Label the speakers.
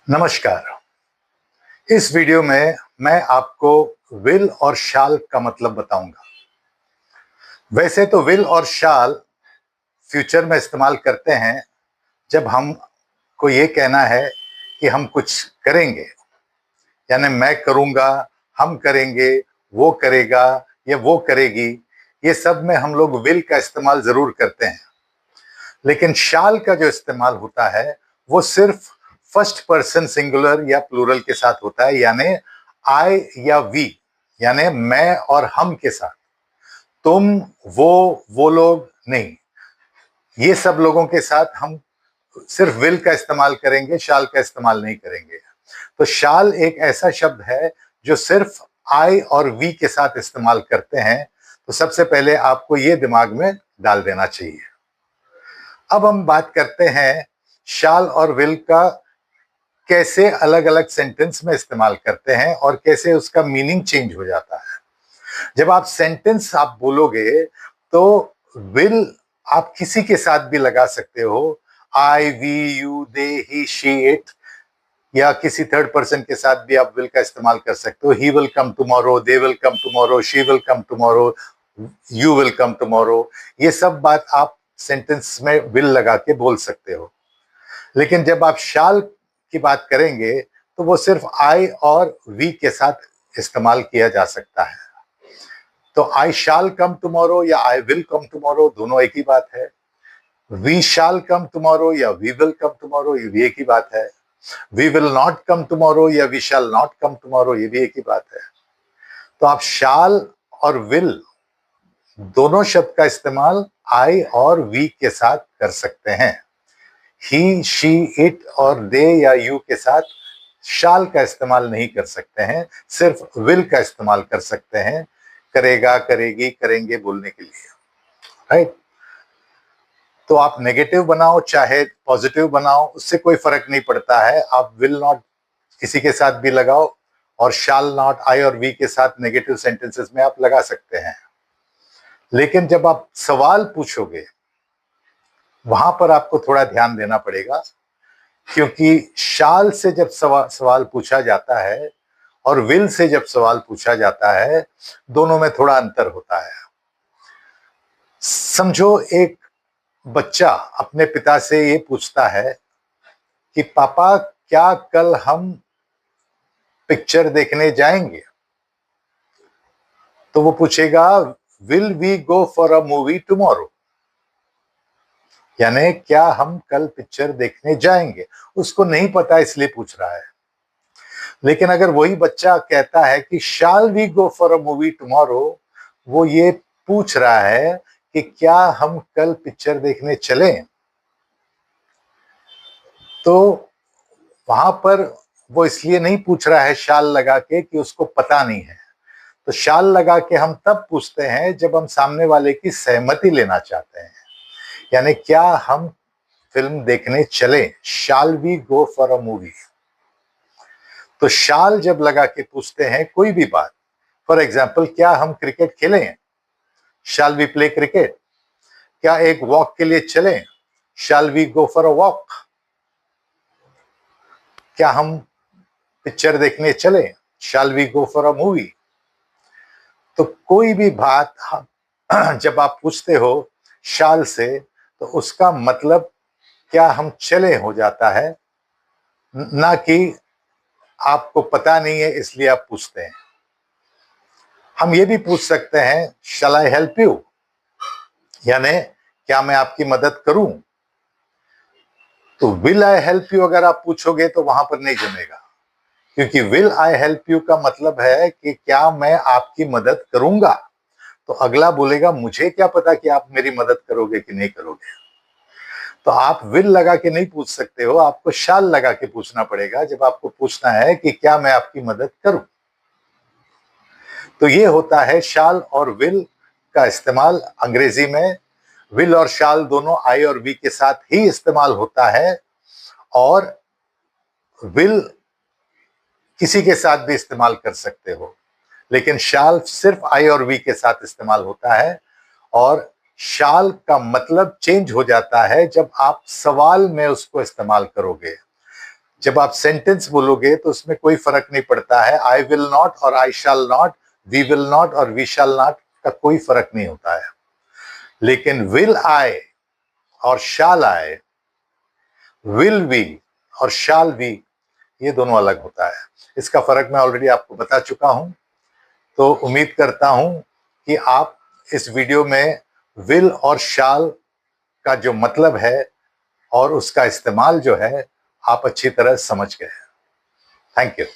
Speaker 1: नमस्कार। इस वीडियो में मैं आपको विल और शाल का मतलब बताऊंगा। वैसे तो विल और शाल फ्यूचर में इस्तेमाल करते हैं जब हमको ये कहना है कि हम कुछ करेंगे, यानी मैं करूंगा, हम करेंगे, वो करेगा या वो करेगी। ये सब में हम लोग विल का इस्तेमाल जरूर करते हैं, लेकिन शाल का जो इस्तेमाल होता है वो सिर्फ फर्स्ट पर्सन सिंगुलर या प्लूरल के साथ होता है, यानी आई या वी, यानी मैं और हम के साथ। तुम, वो लोग नहीं। ये सब लोगों के साथ हम सिर्फ विल का इस्तेमाल करेंगे, शाल का इस्तेमाल नहीं करेंगे। तो शाल एक ऐसा शब्द है जो सिर्फ आई और वी के साथ इस्तेमाल करते हैं। तो सबसे पहले आपको ये दिमाग में डाल देना चाहिए। अब हम बात करते हैं शाल और विल का कैसे अलग अलग सेंटेंस में इस्तेमाल करते हैं और कैसे उसका मीनिंग चेंज हो जाता है। जब आप सेंटेंस आप बोलोगे तो विल आप किसी के साथ भी लगा सकते हो, I, we, you, they, he, she, it, या किसी थर्ड पर्सन के साथ भी आप विल का इस्तेमाल कर सकते हो। He will come tomorrow, they will come tomorrow, she will come tomorrow, you will come tomorrow. ये सब बात आप सेंटेंस में विल लगा के बोल सकते हो। लेकिन जब आप शाल की बात करेंगे तो वो सिर्फ आई और वी के साथ इस्तेमाल किया जा सकता है। तो आई शाल कम टुमारो या आई विल कम टुमारो दोनों एक ही बात है। वी शाल कम टुमारो या वी विल कम टुमारो ये भी एक ही बात है। We will not come tomorrow या we shall not come tomorrow ये भी एक ही बात है। तो आप शाल और विल दोनों शब्द का इस्तेमाल आई और वी के साथ कर सकते हैं। ही, शी, इट और दे या यू के साथ शाल का इस्तेमाल नहीं कर सकते हैं, सिर्फ विल का इस्तेमाल कर सकते हैं, करेगा, करेगी, करेंगे बोलने के लिए, राइट। तो आप नेगेटिव बनाओ चाहे पॉजिटिव बनाओ, उससे कोई फर्क नहीं पड़ता है। आप विल नॉट किसी के साथ भी लगाओ और शाल नॉट आई और वी के साथ नेगेटिव सेंटेंसेस में आप लगा सकते हैं। लेकिन जब आप सवाल पूछोगे वहां पर आपको थोड़ा ध्यान देना पड़ेगा, क्योंकि शाल से जब सवाल पूछा जाता है और विल से जब सवाल पूछा जाता है, दोनों में थोड़ा अंतर होता है। समझो एक बच्चा अपने पिता से ये पूछता है कि पापा क्या कल हम पिक्चर देखने जाएंगे? तो वो पूछेगा will we go for a movie tomorrow, यानी क्या हम कल पिक्चर देखने जाएंगे। उसको नहीं पता इसलिए पूछ रहा है। लेकिन अगर वही बच्चा कहता है कि shall we go for a movie tomorrow, वो ये पूछ रहा है कि क्या हम कल पिक्चर देखने चलें। तो वहां पर वो इसलिए नहीं पूछ रहा है शाल लगा के कि उसको पता नहीं है। तो शाल लगा के हम तब पूछते हैं जब हम सामने वाले की सहमति लेना चाहते हैं, यानी क्या हम फिल्म देखने चलें, shall we go for a movie. तो शाल जब लगा के पूछते हैं कोई भी बात, फॉर एग्जाम्पल क्या हम क्रिकेट खेलें, शैल वी प्ले क्रिकेट। क्या एक वॉक के लिए चलें, shall we go for a walk. क्या हम पिक्चर देखने चलें, shall we go for a movie. तो कोई भी बात जब आप पूछते हो शाल से, तो उसका मतलब क्या हम चले हो जाता है, ना कि आपको पता नहीं है इसलिए आप पूछते हैं। हम ये भी पूछ सकते हैं शैल आई हेल्प यू, यानी क्या मैं आपकी मदद करूं। तो विल आई हेल्प यू अगर आप पूछोगे तो वहां पर नहीं जमेगा, क्योंकि विल आई हेल्प यू का मतलब है कि क्या मैं आपकी मदद करूंगा। तो अगला बोलेगा मुझे क्या पता कि आप मेरी मदद करोगे कि नहीं करोगे। तो आप विल लगा के नहीं पूछ सकते हो, आपको शैल लगा के पूछना पड़ेगा जब आपको पूछना है कि क्या मैं आपकी मदद करूं। तो ये होता है शैल और विल का इस्तेमाल अंग्रेजी में। विल और शैल दोनों आई और वी के साथ ही इस्तेमाल होता है, और विल किसी के साथ भी इस्तेमाल कर सकते हो, लेकिन शैल सिर्फ आई और वी के साथ इस्तेमाल होता है। और शैल का मतलब चेंज हो जाता है जब आप सवाल में उसको इस्तेमाल करोगे। जब आप सेंटेंस बोलोगे तो उसमें कोई फर्क नहीं पड़ता है। आई विल नॉट और I shall not, we will not और वी शैल नॉट का कोई फर्क नहीं होता है। लेकिन विल आई और शैल आई, विल वी और शैल वी, ये दोनों अलग होता है। इसका फर्क मैं ऑलरेडी आपको बता चुका हूं। तो उम्मीद करता हूं कि आप इस वीडियो में विल और शैल का जो मतलब है और उसका इस्तेमाल जो है आप अच्छी तरह समझ गए। Thank you.